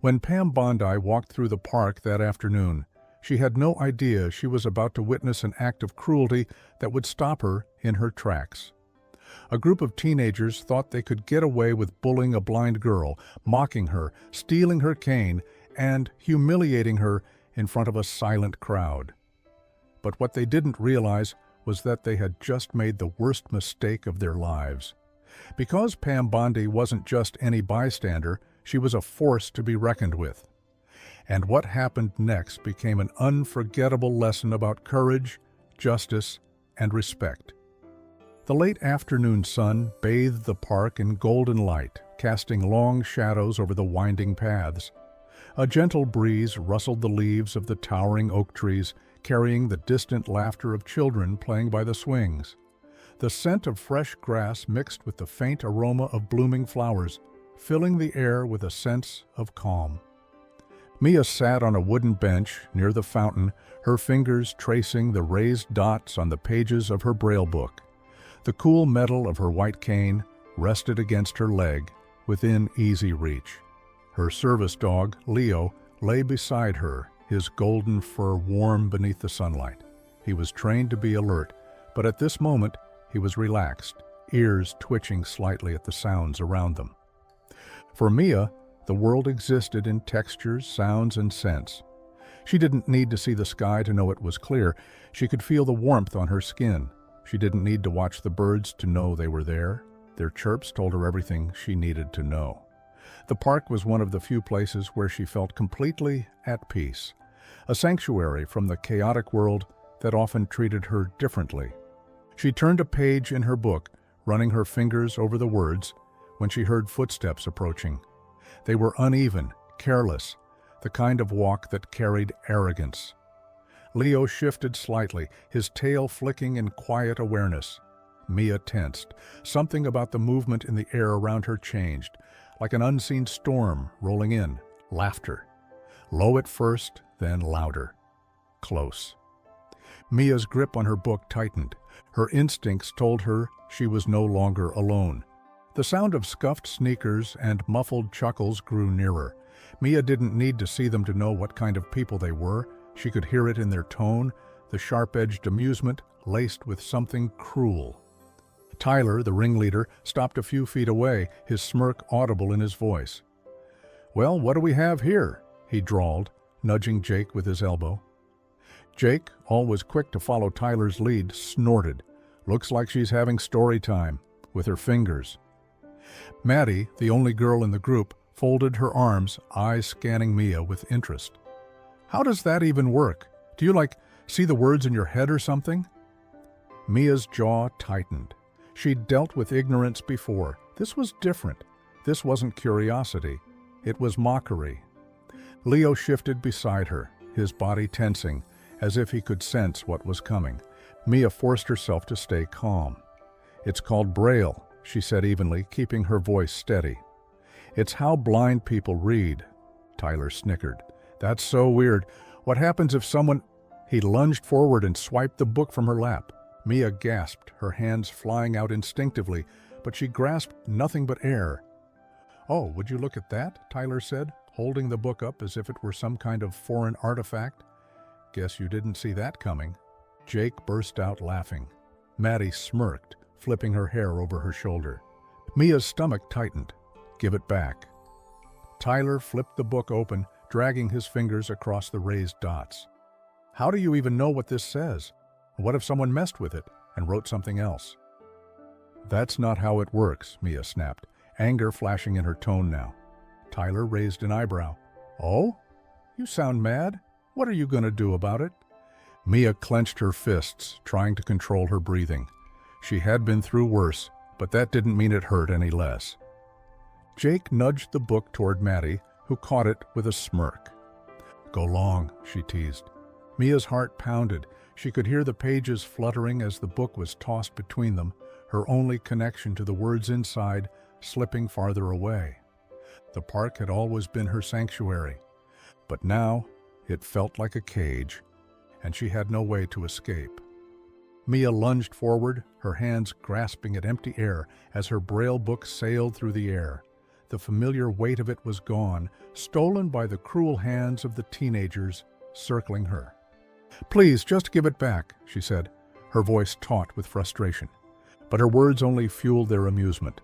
When Pam Bondi walked through the park that afternoon, she had no idea she was about to witness an act of cruelty that would stop her in her tracks. A group of teenagers thought they could get away with bullying a blind girl, mocking her, stealing her cane, and humiliating her in front of a silent crowd. But what they didn't realize was that they had just made the worst mistake of their lives. Because Pam Bondi wasn't just any bystander, she was a force to be reckoned with. And what happened next became an unforgettable lesson about courage, justice, and respect. The late afternoon sun bathed the park in golden light, casting long shadows over the winding paths. A gentle breeze rustled the leaves of the towering oak trees, carrying the distant laughter of children playing by the swings. The scent of fresh grass mixed with the faint aroma of blooming flowers, filling the air with a sense of calm. Mia sat on a wooden bench near the fountain, her fingers tracing the raised dots on the pages of her braille book. The cool metal of her white cane rested against her leg, within easy reach. Her service dog, Leo, lay beside her, his golden fur warm beneath the sunlight. He was trained to be alert, but at this moment he was relaxed, ears twitching slightly at the sounds around them. For Mia, the world existed in textures, sounds, and scents. She didn't need to see the sky to know it was clear. She could feel the warmth on her skin. She didn't need to watch the birds to know they were there. Their chirps told her everything she needed to know. The park was one of the few places where she felt completely at peace, a sanctuary from the chaotic world that often treated her differently. She turned a page in her book, running her fingers over the words, when she heard footsteps approaching. They were uneven, careless, the kind of walk that carried arrogance. Leo shifted slightly, his tail flicking in quiet awareness. Mia tensed. Something about the movement in the air around her changed, like an unseen storm rolling in. Laughter. Low at first, then louder. Close. Mia's grip on her book tightened. Her instincts told her she was no longer alone. The sound of scuffed sneakers and muffled chuckles grew nearer. Mia didn't need to see them to know what kind of people they were. She could hear it in their tone, the sharp-edged amusement laced with something cruel. Tyler, the ringleader, stopped a few feet away, his smirk audible in his voice. "Well, what do we have here?" he drawled, nudging Jake with his elbow. Jake, always quick to follow Tyler's lead, snorted. "Looks like she's having story time," with her fingers. Maddie, the only girl in the group, folded her arms, eyes scanning Mia with interest. "How does that even work? Do you, see the words in your head or something?" Mia's jaw tightened. She'd dealt with ignorance before. This was different. This wasn't curiosity. It was mockery. Leo shifted beside her, his body tensing, as if he could sense what was coming. Mia forced herself to stay calm. "It's called braille," she said evenly, keeping her voice steady. "It's how blind people read." Tyler snickered. "That's so weird. What happens if someone—" He lunged forward and swiped the book from her lap. Mia gasped, her hands flying out instinctively, but she grasped nothing but air. "Oh, would you look at that?" Tyler said, holding the book up as if it were some kind of foreign artifact. "Guess you didn't see that coming." Jake burst out laughing. Maddie smirked, flipping her hair over her shoulder. Mia's stomach tightened. "Give it back." Tyler flipped the book open, dragging his fingers across the raised dots. "How do you even know what this says? What if someone messed with it and wrote something else?" "That's not how it works," Mia snapped, anger flashing in her tone now. Tyler raised an eyebrow. "Oh? You sound mad. What are you going to do about it?" Mia clenched her fists, trying to control her breathing. She had been through worse, but that didn't mean it hurt any less. Jake nudged the book toward Maddie, who caught it with a smirk. "Go long," she teased. Mia's heart pounded. She could hear the pages fluttering as the book was tossed between them, her only connection to the words inside slipping farther away. The park had always been her sanctuary, but now it felt like a cage, and she had no way to escape. Mia lunged forward, her hands grasping at empty air as her braille book sailed through the air. The familiar weight of it was gone, stolen by the cruel hands of the teenagers circling her. "Please, just give it back," she said, her voice taut with frustration. But her words only fueled their amusement.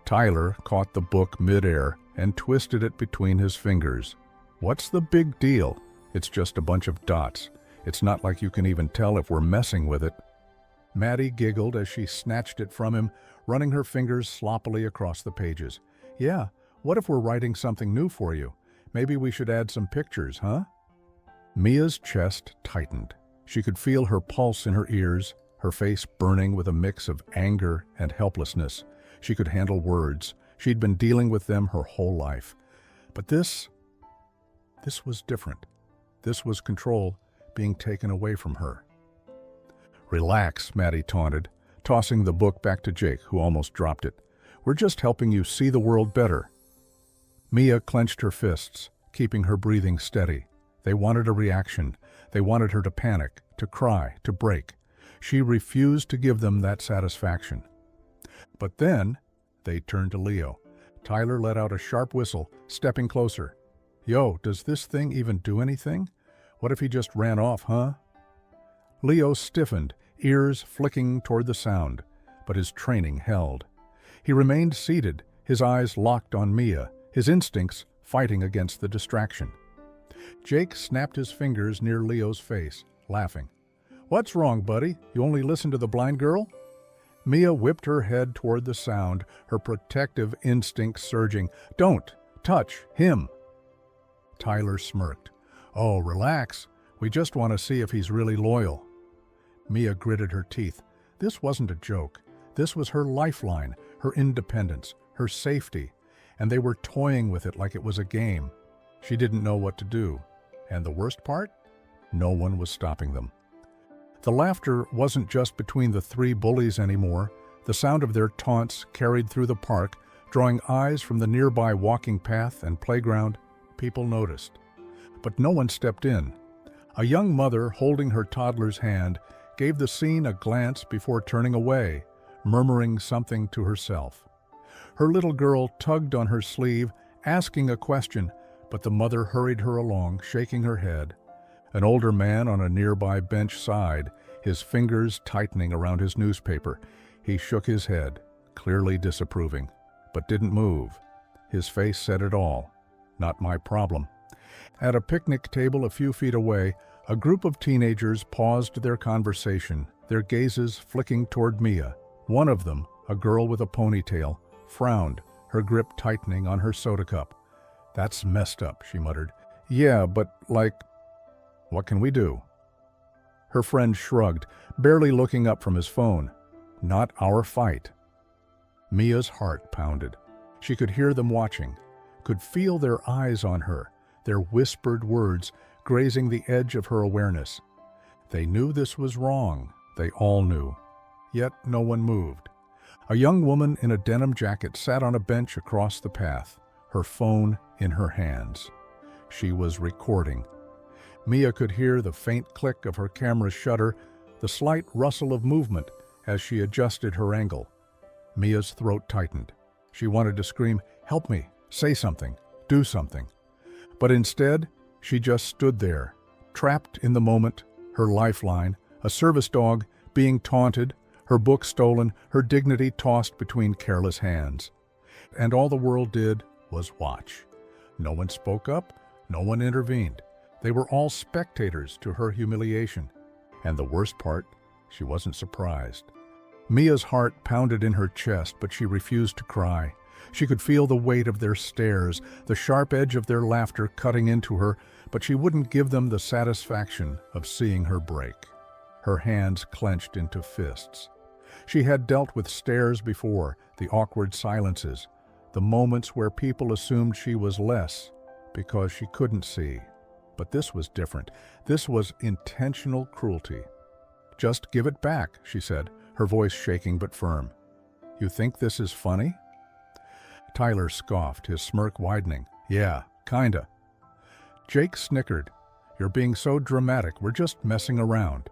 Tyler caught the book midair and twisted it between his fingers. "What's the big deal? It's just a bunch of dots. It's not like you can even tell if we're messing with it." Maddie giggled as she snatched it from him, running her fingers sloppily across the pages. "Yeah, what if we're writing something new for you? Maybe we should add some pictures, huh?" Mia's chest tightened. She could feel her pulse in her ears, her face burning with a mix of anger and helplessness. She could handle words. She'd been dealing with them her whole life. But this was different. This was control being taken away from her. "Relax," Maddie taunted, tossing the book back to Jake, who almost dropped it. "We're just helping you see the world better." Mia clenched her fists, keeping her breathing steady. They wanted a reaction. They wanted her to panic, to cry, to break. She refused to give them that satisfaction. But then they turned to Leo. Tyler let out a sharp whistle, stepping closer. "Yo, does this thing even do anything? What if he just ran off, huh?" Leo stiffened, ears flicking toward the sound, but his training held. He remained seated, his eyes locked on Mia, his instincts fighting against the distraction. Jake snapped his fingers near Leo's face, laughing. "What's wrong, buddy? You only listen to the blind girl?" Mia whipped her head toward the sound, her protective instincts surging. "Don't touch him!" Tyler smirked. "Oh, relax. We just want to see if he's really loyal." Mia gritted her teeth. This wasn't a joke. This was her lifeline, her independence, her safety, and they were toying with it like it was a game. She didn't know what to do. And the worst part? No one was stopping them. The laughter wasn't just between the three bullies anymore. The sound of their taunts carried through the park, drawing eyes from the nearby walking path and playground. People noticed. But no one stepped in. A young mother holding her toddler's hand gave the scene a glance before turning away, murmuring something to herself. Her little girl tugged on her sleeve, asking a question, but the mother hurried her along, shaking her head. An older man on a nearby bench sighed, his fingers tightening around his newspaper. He shook his head, clearly disapproving, but didn't move. His face said it all. Not my problem. At a picnic table a few feet away, a group of teenagers paused their conversation, their gazes flicking toward Mia. One of them, a girl with a ponytail, frowned, her grip tightening on her soda cup. "That's messed up," she muttered. "Yeah, but what can we do?" Her friend shrugged, barely looking up from his phone. "Not our fight." Mia's heart pounded. She could hear them watching, could feel their eyes on her, their whispered words grazing the edge of her awareness. They knew this was wrong. They all knew. Yet no one moved. A young woman in a denim jacket sat on a bench across the path, her phone in her hands. She was recording. Mia could hear the faint click of her camera's shutter, the slight rustle of movement as she adjusted her angle. Mia's throat tightened. She wanted to scream, "Help me, say something, do something." But instead, she just stood there, trapped in the moment, her lifeline, a service dog, being taunted, her book stolen, her dignity tossed between careless hands. And all the world did was watch. No one spoke up, no one intervened. They were all spectators to her humiliation. And the worst part, she wasn't surprised. Mia's heart pounded in her chest, but she refused to cry. She could feel the weight of their stares, the sharp edge of their laughter cutting into her, but she wouldn't give them the satisfaction of seeing her break. Her hands clenched into fists. She had dealt with stares before, the awkward silences, the moments where people assumed she was less because she couldn't see. But this was different. This was intentional cruelty. "Just give it back," she said, her voice shaking but firm. "You think this is funny?" Tyler scoffed, his smirk widening. "Yeah, kinda." Jake snickered. "You're being so dramatic, we're just messing around."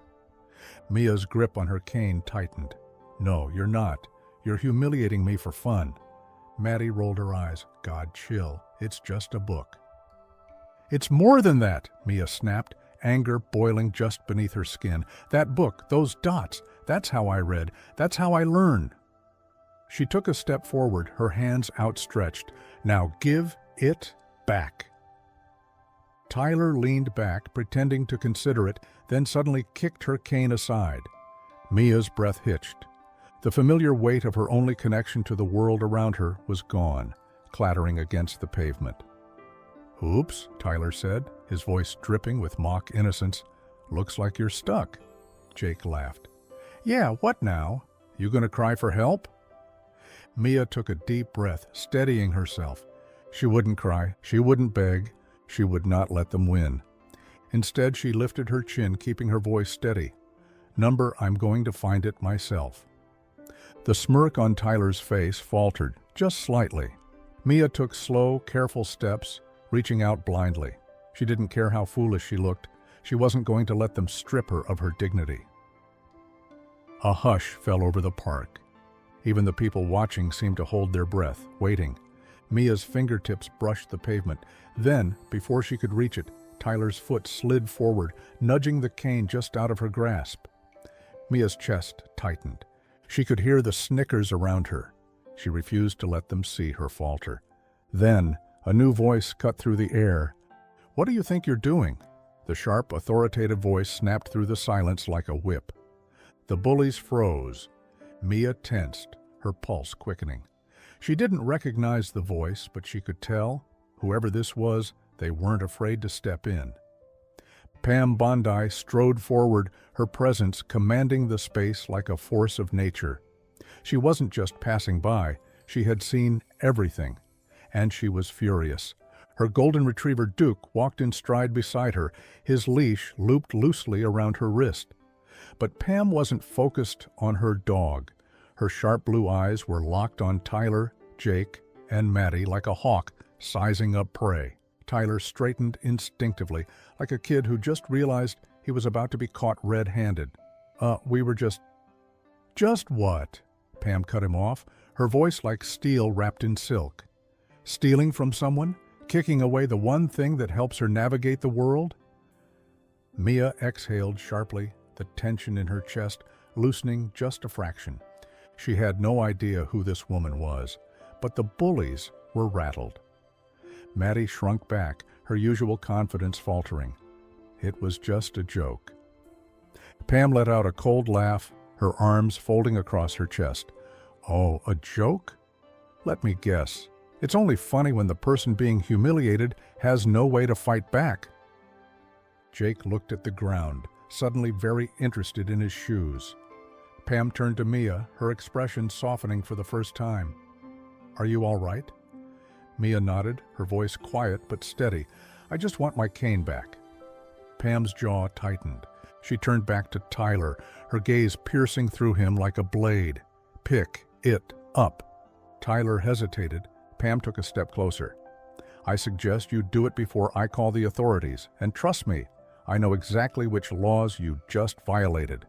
Mia's grip on her cane tightened. "No, you're not. You're humiliating me for fun." Maddie rolled her eyes. God, chill. It's just a book. It's more than that, Mia snapped, anger boiling just beneath her skin. That book, those dots, that's how I read. That's how I learn. She took a step forward, her hands outstretched. Now give it back. Tyler leaned back, pretending to consider it, then suddenly kicked her cane aside. Mia's breath hitched. The familiar weight of her only connection to the world around her was gone, clattering against the pavement. "Oops," Tyler said, his voice dripping with mock innocence. "Looks like you're stuck." Jake laughed. "Yeah, what now? You gonna cry for help?" Mia took a deep breath, steadying herself. She wouldn't cry, she wouldn't beg, she would not let them win. Instead, she lifted her chin, keeping her voice steady. "Number, I'm going to find it myself." The smirk on Tyler's face faltered, just slightly. Mia took slow, careful steps, reaching out blindly. She didn't care how foolish she looked. She wasn't going to let them strip her of her dignity. A hush fell over the park. Even the people watching seemed to hold their breath, waiting. Mia's fingertips brushed the pavement. Then, before she could reach it, Tyler's foot slid forward, nudging the cane just out of her grasp. Mia's chest tightened. She could hear the snickers around her. She refused to let them see her falter. Then, a new voice cut through the air. "What do you think you're doing?" The sharp, authoritative voice snapped through the silence like a whip. The bullies froze. Mia tensed, her pulse quickening. She didn't recognize the voice, but she could tell, whoever this was, they weren't afraid to step in. Pam Bondi strode forward, her presence commanding the space like a force of nature. She wasn't just passing by, she had seen everything. And she was furious. Her golden retriever Duke walked in stride beside her, his leash looped loosely around her wrist. But Pam wasn't focused on her dog. Her sharp blue eyes were locked on Tyler, Jake, and Maddie like a hawk sizing up prey. Tyler straightened instinctively, like a kid who just realized he was about to be caught red-handed. We were just... Just what?" Pam cut him off, her voice like steel wrapped in silk. "Stealing from someone? Kicking away the one thing that helps her navigate the world?" Mia exhaled sharply, the tension in her chest loosening just a fraction. She had no idea who this woman was, but the bullies were rattled. Maddie shrunk back, her usual confidence faltering. It was just a joke. Pam let out a cold laugh, her arms folding across her chest. "Oh, a joke? Let me guess. It's only funny when the person being humiliated has no way to fight back." Jake looked at the ground, suddenly very interested in his shoes. Pam turned to Mia, her expression softening for the first time. "Are you all right?" Mia nodded, her voice quiet but steady. "I just want my cane back." Pam's jaw tightened. She turned back to Tyler, her gaze piercing through him like a blade. "Pick it up." Tyler hesitated. Pam took a step closer. "I suggest you do it before I call the authorities, and trust me, I know exactly which laws you just violated."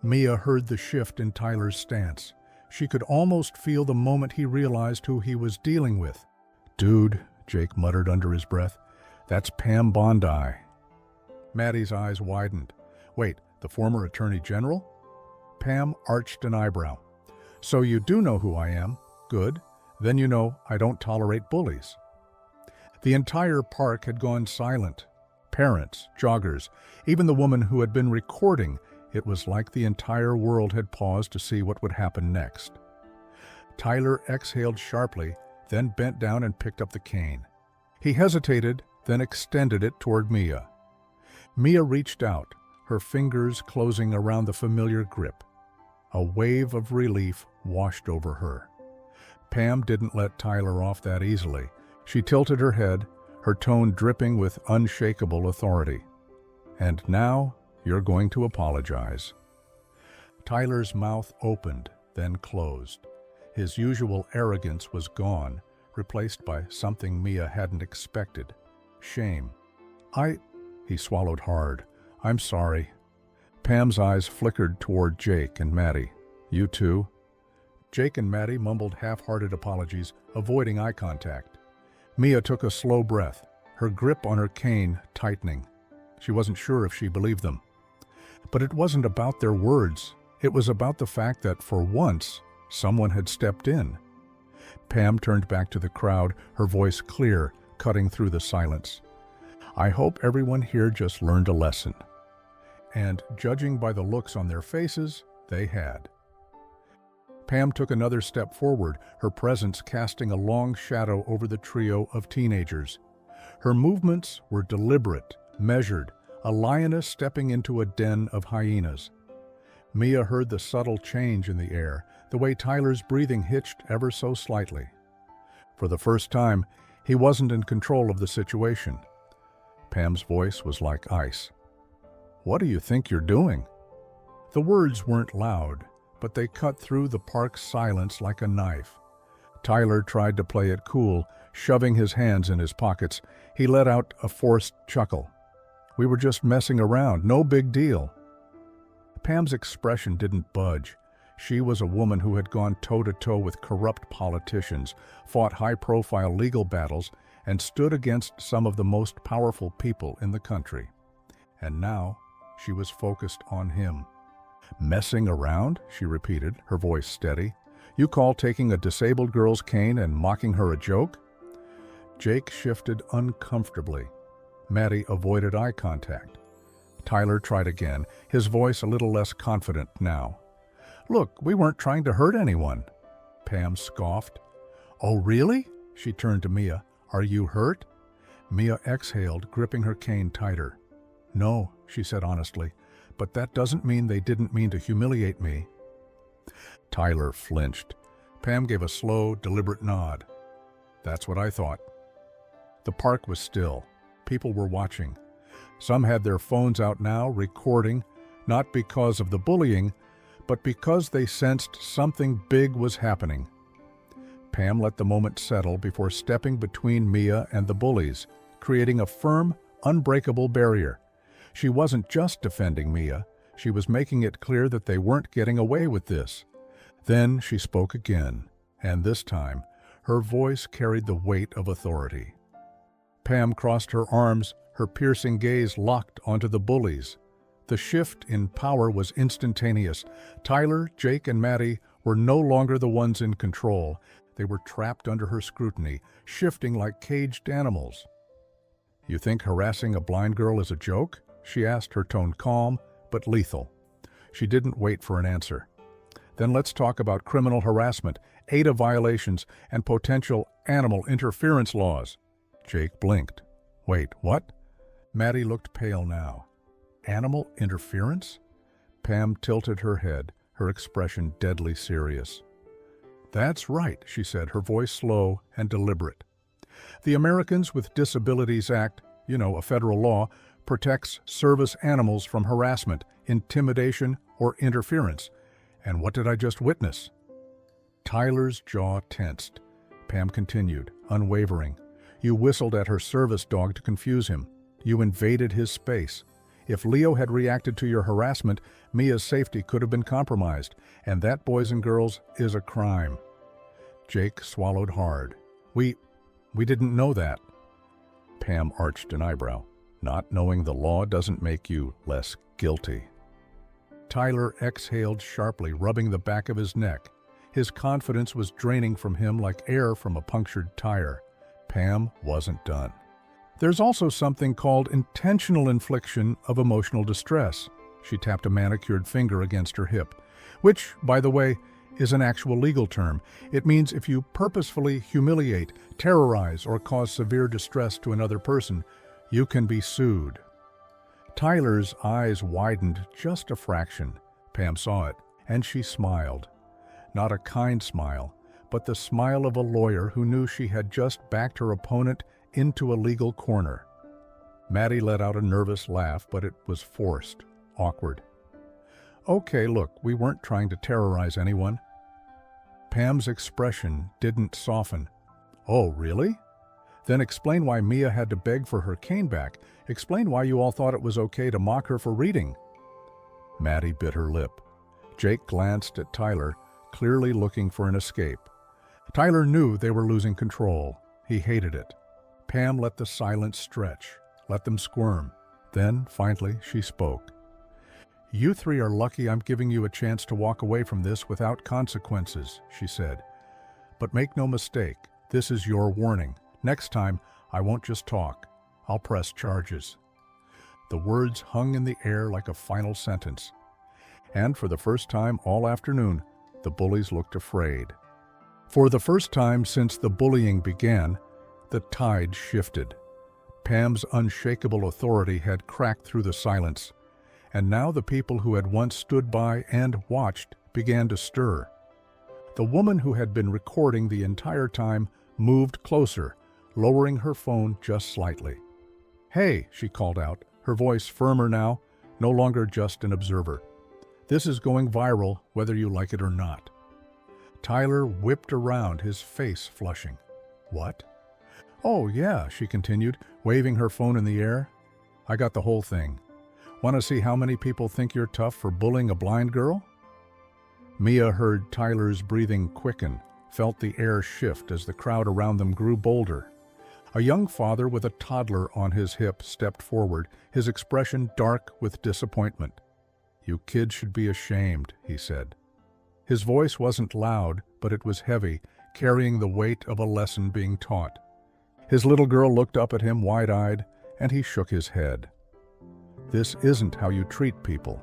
Mia heard the shift in Tyler's stance. She could almost feel the moment he realized who he was dealing with. "Dude," Jake muttered under his breath, "that's Pam Bondi." Maddie's eyes widened. "Wait, the former Attorney General?" Pam arched an eyebrow. "So you do know who I am? Good. Then you know I don't tolerate bullies." The entire park had gone silent. Parents, joggers, even the woman who had been recording. It was like the entire world had paused to see what would happen next. Tyler exhaled sharply, then bent down and picked up the cane. He hesitated, then extended it toward Mia. Mia reached out, her fingers closing around the familiar grip. A wave of relief washed over her. Pam didn't let Tyler off that easily. She tilted her head, her tone dripping with unshakable authority. "And now, you're going to apologize." Tyler's mouth opened, then closed. His usual arrogance was gone, replaced by something Mia hadn't expected. Shame. He swallowed hard. "I'm sorry." Pam's eyes flickered toward Jake and Maddie. "You too?" Jake and Maddie mumbled half-hearted apologies, avoiding eye contact. Mia took a slow breath, her grip on her cane tightening. She wasn't sure if she believed them. But it wasn't about their words. It was about the fact that, for once, someone had stepped in. Pam turned back to the crowd, her voice clear, cutting through the silence. "I hope everyone here just learned a lesson." And, judging by the looks on their faces, they had. Pam took another step forward, her presence casting a long shadow over the trio of teenagers. Her movements were deliberate, measured, a lioness stepping into a den of hyenas. Mia heard the subtle change in the air, the way Tyler's breathing hitched ever so slightly. For the first time, he wasn't in control of the situation. Pam's voice was like ice. "What do you think you're doing?" The words weren't loud, but they cut through the park's silence like a knife. Tyler tried to play it cool, shoving his hands in his pockets. He let out a forced chuckle. "We were just messing around, no big deal." Pam's expression didn't budge. She was a woman who had gone toe-to-toe with corrupt politicians, fought high-profile legal battles, and stood against some of the most powerful people in the country. And now, she was focused on him. "Messing around?" she repeated, her voice steady. "You call taking a disabled girl's cane and mocking her a joke?" Jake shifted uncomfortably. Maddie avoided eye contact. Tyler tried again, his voice a little less confident now. "Look, we weren't trying to hurt anyone." Pam scoffed. "Oh, really?" She turned to Mia. "Are you hurt?" Mia exhaled, gripping her cane tighter. "No," she said honestly, "but that doesn't mean they didn't mean to humiliate me." Tyler flinched. Pam gave a slow, deliberate nod. "That's what I thought." The park was still. People were watching. Some had their phones out now, recording, not because of the bullying, but because they sensed something big was happening. Pam let the moment settle before stepping between Mia and the bullies, creating a firm, unbreakable barrier. She wasn't just defending Mia, she was making it clear that they weren't getting away with this. Then she spoke again, and this time, her voice carried the weight of authority. Pam crossed her arms, her piercing gaze locked onto the bullies. The shift in power was instantaneous. Tyler, Jake, and Maddie were no longer the ones in control. They were trapped under her scrutiny, shifting like caged animals. "You think harassing a blind girl is a joke?" she asked, her tone calm but lethal. She didn't wait for an answer. "Then let's talk about criminal harassment, ADA violations, and potential animal interference laws." Jake blinked. "Wait, what?" Maddie looked pale now. "Animal interference?" Pam tilted her head, her expression deadly serious. "That's right," she said, her voice slow and deliberate. "The Americans with Disabilities Act, a federal law, protects service animals from harassment, intimidation, or interference. And what did I just witness?" Tyler's jaw tensed. Pam continued, unwavering. "You whistled at her service dog to confuse him. You invaded his space. If Leo had reacted to your harassment, Mia's safety could have been compromised, and that, boys and girls, is a crime." Jake swallowed hard. We didn't know that." Pam arched an eyebrow. "Not knowing the law doesn't make you less guilty." Tyler exhaled sharply, rubbing the back of his neck. His confidence was draining from him like air from a punctured tire. Pam wasn't done. "There's also something called intentional infliction of emotional distress." She tapped a manicured finger against her hip, which, by the way, is an actual legal term. It means if you purposefully humiliate, terrorize, or cause severe distress to another person, you can be sued. Tyler's eyes widened just a fraction. Pam saw it, and she smiled. Not a kind smile, but the smile of a lawyer who knew she had just backed her opponent into a legal corner. Maddie let out a nervous laugh, but it was forced, awkward. "Okay, look, we weren't trying to terrorize anyone." Pam's expression didn't soften. "Oh, really? Then explain why Mia had to beg for her cane back. Explain why you all thought it was okay to mock her for reading." Maddie bit her lip. Jake glanced at Tyler, clearly looking for an escape. Tyler knew they were losing control. He hated it. Pam let the silence stretch, let them squirm. Then, finally, she spoke. "You three are lucky I'm giving you a chance to walk away from this without consequences," she said. "But make no mistake, this is your warning. Next time, I won't just talk. I'll press charges." The words hung in the air like a final sentence. And for the first time all afternoon, the bullies looked afraid. For the first time since the bullying began, the tide shifted. Pam's unshakable authority had cracked through the silence, and now the people who had once stood by and watched began to stir. The woman who had been recording the entire time moved closer, lowering her phone just slightly. "Hey," she called out, her voice firmer now, no longer just an observer. "This is going viral, whether you like it or not." Tyler whipped around, his face flushing. "What?" "Oh, yeah," she continued, waving her phone in the air. "I got the whole thing. Want to see how many people think you're tough for bullying a blind girl?" Mia heard Tyler's breathing quicken, felt the air shift as the crowd around them grew bolder. A young father with a toddler on his hip stepped forward, his expression dark with disappointment. "You kids should be ashamed," he said. His voice wasn't loud, but it was heavy, carrying the weight of a lesson being taught. His little girl looked up at him wide-eyed, and he shook his head. "This isn't how you treat people."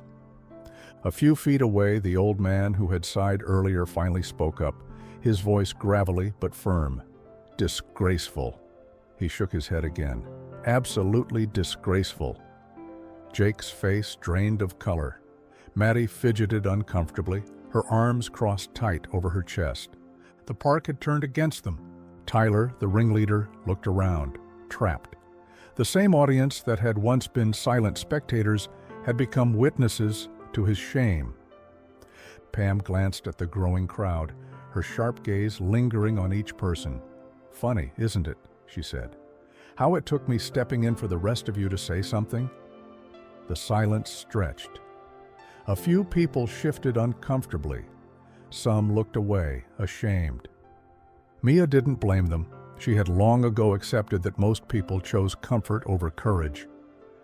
A few feet away, the old man who had sighed earlier finally spoke up, his voice gravelly but firm. "Disgraceful." He shook his head again. "Absolutely disgraceful." Jake's face drained of color. Maddie fidgeted uncomfortably, her arms crossed tight over her chest. The park had turned against them. Tyler, the ringleader, looked around, trapped. The same audience that had once been silent spectators had become witnesses to his shame. Pam glanced at the growing crowd, her sharp gaze lingering on each person. "Funny, isn't it?" she said. "How it took me stepping in for the rest of you to say something?" The silence stretched. A few people shifted uncomfortably. Some looked away, ashamed. Mia didn't blame them. She had long ago accepted that most people chose comfort over courage.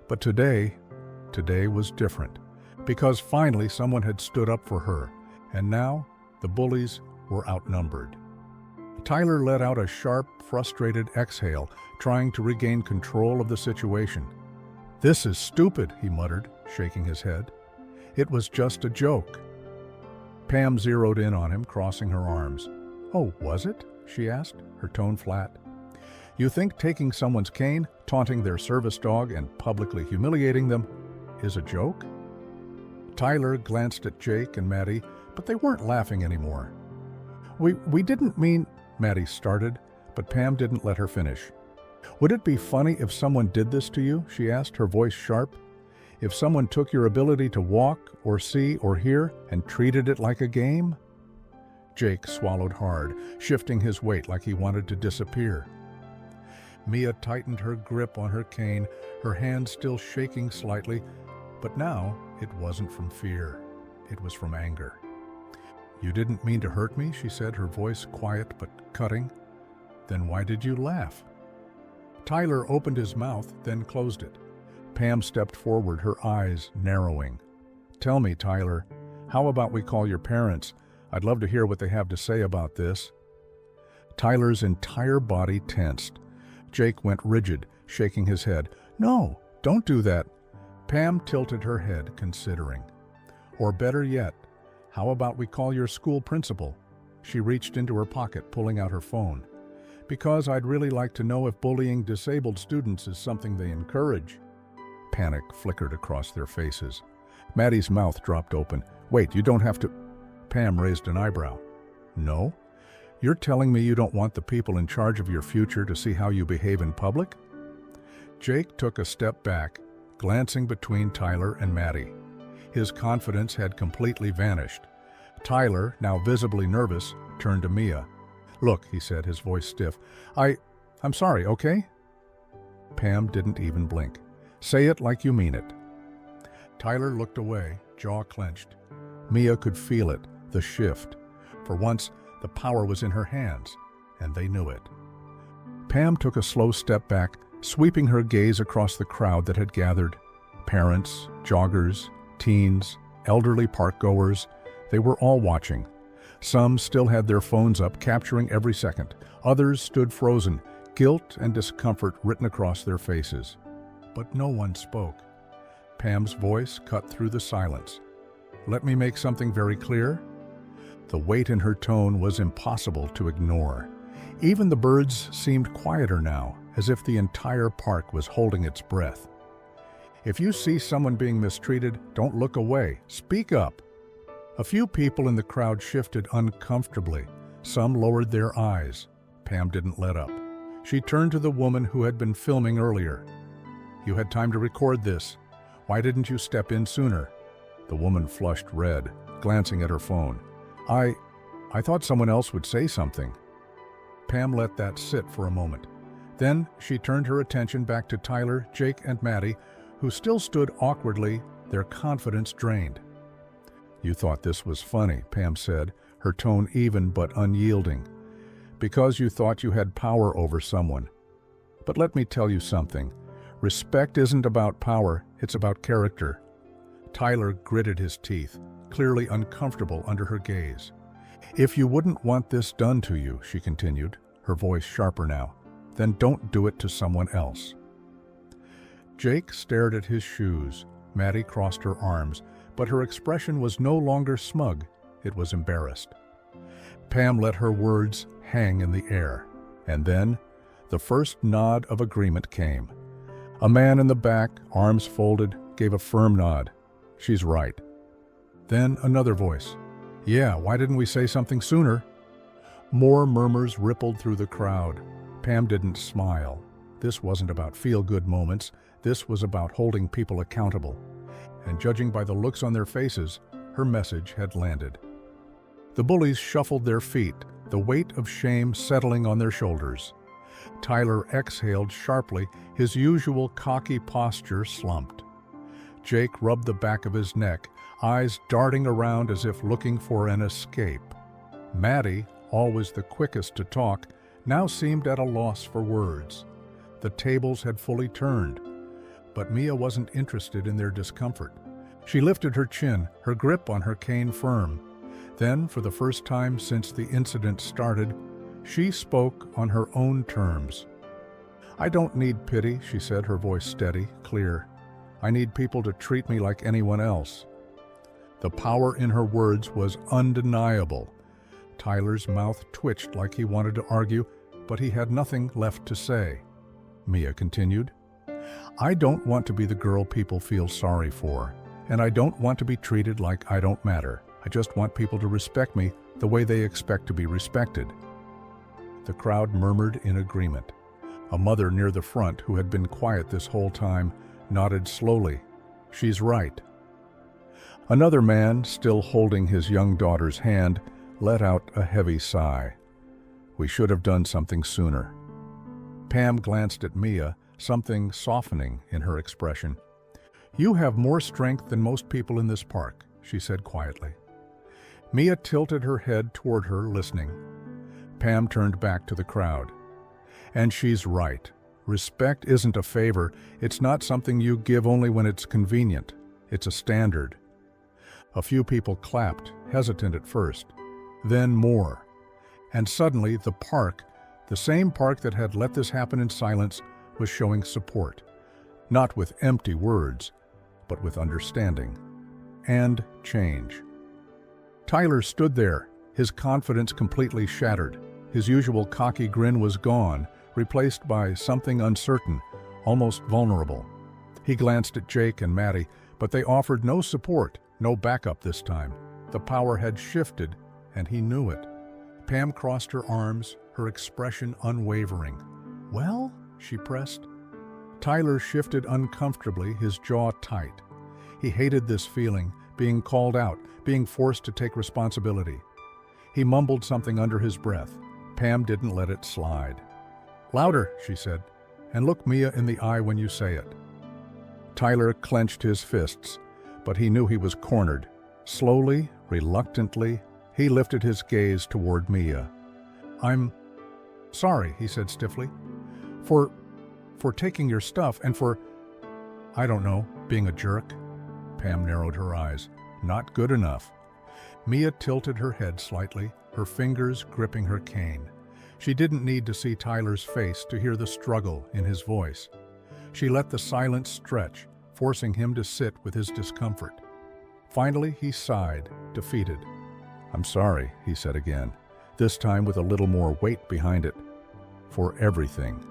But today was different, because finally someone had stood up for her, and now the bullies were outnumbered. Tyler let out a sharp, frustrated exhale, trying to regain control of the situation. "This is stupid," he muttered, shaking his head. "It was just a joke." Pam zeroed in on him, crossing her arms. "Oh, was it?" she asked, her tone flat. "You think taking someone's cane, taunting their service dog, and publicly humiliating them is a joke?" Tyler glanced at Jake and Maddie, but they weren't laughing anymore. We didn't mean," Maddie started, but Pam didn't let her finish. "Would it be funny if someone did this to you?" she asked, her voice sharp. "If someone took your ability to walk or see or hear and treated it like a game?" Jake swallowed hard, shifting his weight like he wanted to disappear. Mia tightened her grip on her cane, her hand still shaking slightly, but now it wasn't from fear. It was from anger. "You didn't mean to hurt me," she said, her voice quiet but cutting. "Then why did you laugh?" Tyler opened his mouth, then closed it. Pam stepped forward, her eyes narrowing. "Tell me, Tyler, how about we call your parents? I'd love to hear what they have to say about this." Tyler's entire body tensed. Jake went rigid, shaking his head. "No, don't do that." Pam tilted her head, considering. "Or better yet, how about we call your school principal?" She reached into her pocket, pulling out her phone. "Because I'd really like to know if bullying disabled students is something they encourage." Panic flickered across their faces. Maddie's mouth dropped open. "Wait, you don't have to—" Pam raised an eyebrow. "No? You're telling me you don't want the people in charge of your future to see how you behave in public?" Jake took a step back, glancing between Tyler and Maddie. His confidence had completely vanished. Tyler, now visibly nervous, turned to Mia. "Look," he said, his voice stiff. I'm sorry, okay?" Pam didn't even blink. "Say it like you mean it." Tyler looked away, jaw clenched. Mia could feel it, the shift. For once, the power was in her hands, and they knew it. Pam took a slow step back, sweeping her gaze across the crowd that had gathered. Parents, joggers, teens, elderly park-goers, they were all watching. Some still had their phones up, capturing every second. Others stood frozen, guilt and discomfort written across their faces. But no one spoke. Pam's voice cut through the silence. "Let me make something very clear." The weight in her tone was impossible to ignore. Even the birds seemed quieter now, as if the entire park was holding its breath. "If you see someone being mistreated, don't look away. Speak up." A few people in the crowd shifted uncomfortably. Some lowered their eyes. Pam didn't let up. She turned to the woman who had been filming earlier. "You had time to record this. Why didn't you step in sooner?" The woman flushed red, glancing at her phone. I thought someone else would say something." Pam let that sit for a moment. Then she turned her attention back to Tyler, Jake, and Maddie, who still stood awkwardly, their confidence drained. "You thought this was funny," Pam said, her tone even but unyielding. "Because you thought you had power over someone. But let me tell you something. Respect isn't about power, it's about character." Tyler gritted his teeth, clearly uncomfortable under her gaze. "If you wouldn't want this done to you," she continued, her voice sharper now, "then don't do it to someone else." Jake stared at his shoes. Maddie crossed her arms, but her expression was no longer smug, it was embarrassed. Pam let her words hang in the air, and then the first nod of agreement came. A man in the back, arms folded, gave a firm nod. "She's right." Then another voice. "Yeah, why didn't we say something sooner?" More murmurs rippled through the crowd. Pam didn't smile. This wasn't about feel-good moments. This was about holding people accountable. And judging by the looks on their faces, her message had landed. The bullies shuffled their feet, the weight of shame settling on their shoulders. Tyler exhaled sharply, his usual cocky posture slumped. Jake rubbed the back of his neck, eyes darting around as if looking for an escape. Maddie, always the quickest to talk, now seemed at a loss for words. The tables had fully turned, but Mia wasn't interested in their discomfort. She lifted her chin, her grip on her cane firm. Then, for the first time since the incident started, she spoke on her own terms. "I don't need pity," she said, her voice steady, clear. "I need people to treat me like anyone else." The power in her words was undeniable. Tyler's mouth twitched like he wanted to argue, but he had nothing left to say. Mia continued, "I don't want to be the girl people feel sorry for, and I don't want to be treated like I don't matter. I just want people to respect me the way they expect to be respected." The crowd murmured in agreement. A mother near the front, who had been quiet this whole time, nodded slowly. "She's right." Another man, still holding his young daughter's hand, let out a heavy sigh. "We should have done something sooner." Pam glanced at Mia, something softening in her expression. "You have more strength than most people in this park," she said quietly. Mia tilted her head toward her, listening. Pam turned back to the crowd. "And she's right. Respect isn't a favor. It's not something you give only when it's convenient. It's a standard." A few people clapped, hesitant at first, then more. And suddenly the park, the same park that had let this happen in silence, was showing support. Not with empty words, but with understanding. And change. Tyler stood there, his confidence completely shattered. His usual cocky grin was gone, replaced by something uncertain, almost vulnerable. He glanced at Jake and Maddie, but they offered no support, no backup this time. The power had shifted, and he knew it. Pam crossed her arms, her expression unwavering. "Well?" she pressed. Tyler shifted uncomfortably, his jaw tight. He hated this feeling, being called out, being forced to take responsibility. He mumbled something under his breath. Pam didn't let it slide. "Louder," she said, "and look Mia in the eye when you say it." Tyler clenched his fists, but he knew he was cornered. Slowly, reluctantly, He lifted his gaze toward Mia. "I'm sorry," he said stiffly. For taking your stuff and for, I don't know, being a jerk." Pam narrowed her eyes. "Not good enough." Mia tilted her head slightly, her fingers gripping her cane. She didn't need to see Tyler's face to hear the struggle in his voice. She let the silence stretch, forcing him to sit with his discomfort. Finally, he sighed, defeated. "I'm sorry," he said again, this time with a little more weight behind it. "For everything."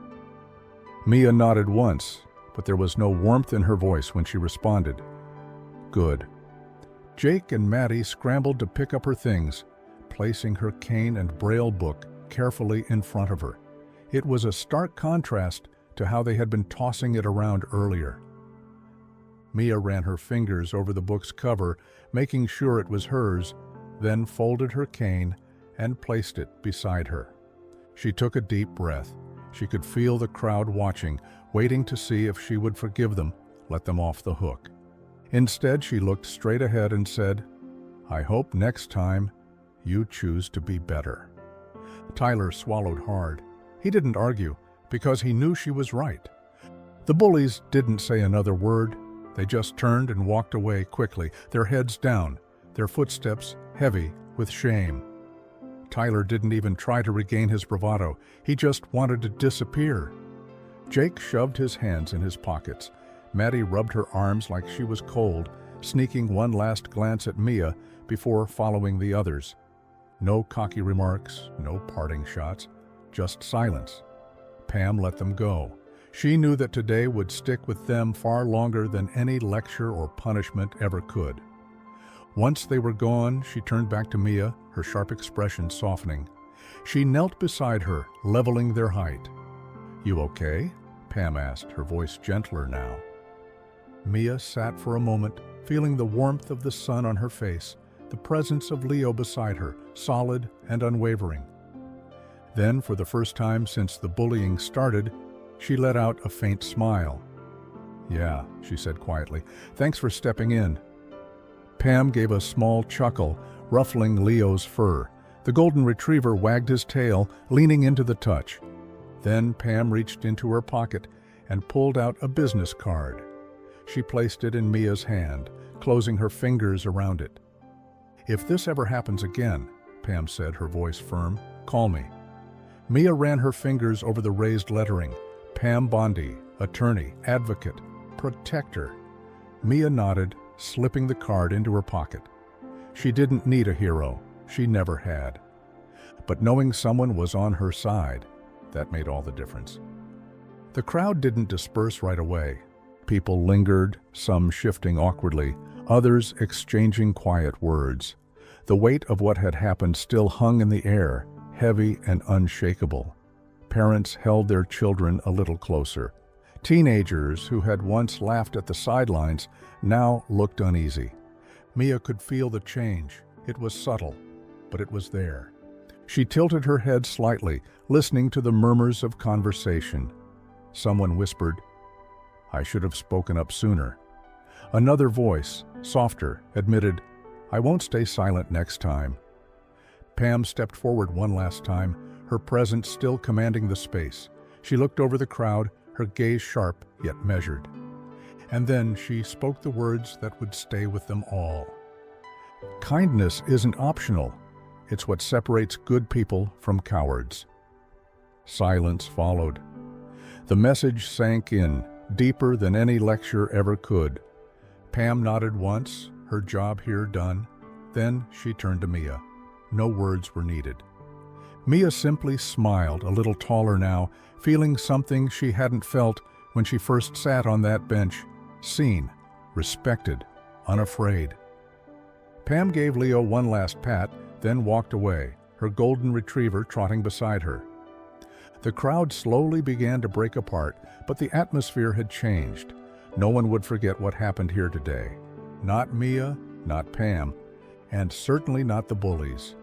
Mia nodded once, but there was no warmth in her voice when she responded. "Good." Jake and Maddie scrambled to pick up her things, placing her cane and braille book carefully in front of her. It was a stark contrast to how they had been tossing it around earlier. Mia ran her fingers over the book's cover, making sure it was hers, then folded her cane and placed it beside her. She took a deep breath. She could feel the crowd watching, waiting to see if she would forgive them, let them off the hook. Instead, she looked straight ahead and said, "I hope next time you choose to be better." Tyler swallowed hard. He didn't argue, because he knew she was right. The bullies didn't say another word. They just turned and walked away quickly, their heads down, their footsteps heavy with shame. Tyler didn't even try to regain his bravado. He just wanted to disappear. Jake shoved his hands in his pockets. Maddie rubbed her arms like she was cold, sneaking one last glance at Mia before following the others. No cocky remarks, no parting shots, just silence. Pam let them go. She knew that today would stick with them far longer than any lecture or punishment ever could. Once they were gone, she turned back to Mia, her sharp expression softening. She knelt beside her, leveling their height. "You okay?" Pam asked, her voice gentler now. Mia sat for a moment, feeling the warmth of the sun on her face, the presence of Leo beside her, solid and unwavering. Then, for the first time since the bullying started, she let out a faint smile. "Yeah," she said quietly. "Thanks for stepping in." Pam gave a small chuckle, ruffling Leo's fur. The golden retriever wagged his tail, leaning into the touch. Then Pam reached into her pocket and pulled out a business card. She placed it in Mia's hand, closing her fingers around it. "If this ever happens again," Pam said, her voice firm, "call me." Mia ran her fingers over the raised lettering. Pam Bondi, attorney, advocate, protector. Mia nodded, slipping the card into her pocket. She didn't need a hero. She never had. But knowing someone was on her side, that made all the difference. The crowd didn't disperse right away. People lingered, some shifting awkwardly, others exchanging quiet words. The weight of what had happened still hung in the air, heavy and unshakable. Parents held their children a little closer. Teenagers who had once laughed at the sidelines now looked uneasy. Mia could feel the change. It was subtle, but it was there. She tilted her head slightly, listening to the murmurs of conversation. Someone whispered, "I should have spoken up sooner." Another voice, softer, admitted, "I won't stay silent next time." Pam stepped forward one last time, her presence still commanding the space. She looked over the crowd, her gaze sharp yet measured. And then she spoke the words that would stay with them all. "Kindness isn't optional. It's what separates good people from cowards." Silence followed. The message sank in, deeper than any lecture ever could. Pam nodded once, her job here done. Then she turned to Mia. No words were needed. Mia simply smiled, a little taller now, feeling something she hadn't felt when she first sat on that bench. Seen, respected, unafraid. Pam gave Leo one last pat, then walked away, her golden retriever trotting beside her. The crowd slowly began to break apart, but the atmosphere had changed. No one would forget what happened here today. Not Mia, not Pam, and certainly not the bullies.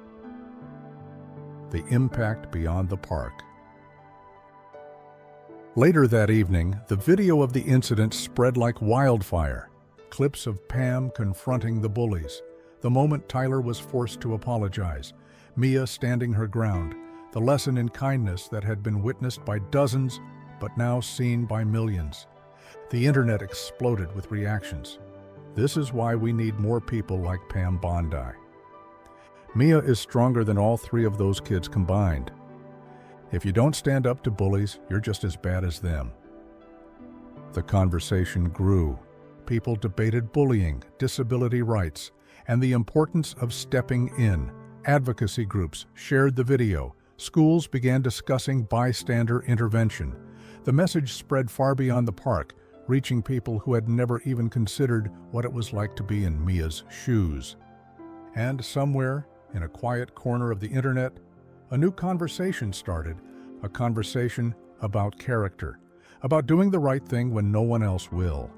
The impact beyond the park. Later that evening, the video of the incident spread like wildfire. Clips of Pam confronting the bullies, The moment Tyler was forced to apologize, Mia standing her ground, the lesson in kindness that had been witnessed by dozens, but now seen by millions. The internet exploded with reactions. This is why we need more people like Pam Bondi. Mia is stronger than all three of those kids combined. If you don't stand up to bullies, you're just as bad as them. The conversation grew. People debated bullying, disability rights, and the importance of stepping in. Advocacy groups shared the video. Schools began discussing bystander intervention. The message spread far beyond the park, reaching people who had never even considered what it was like to be in Mia's shoes. And somewhere, in a quiet corner of the internet, a new conversation started, a conversation about character, about doing the right thing when no one else will,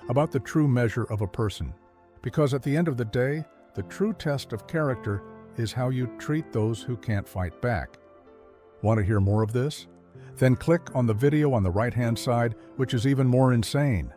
about the true measure of a person. Because at the end of the day, the true test of character is how you treat those who can't fight back. Want to hear more of this? Then click on the video on the right-hand side, which is even more insane.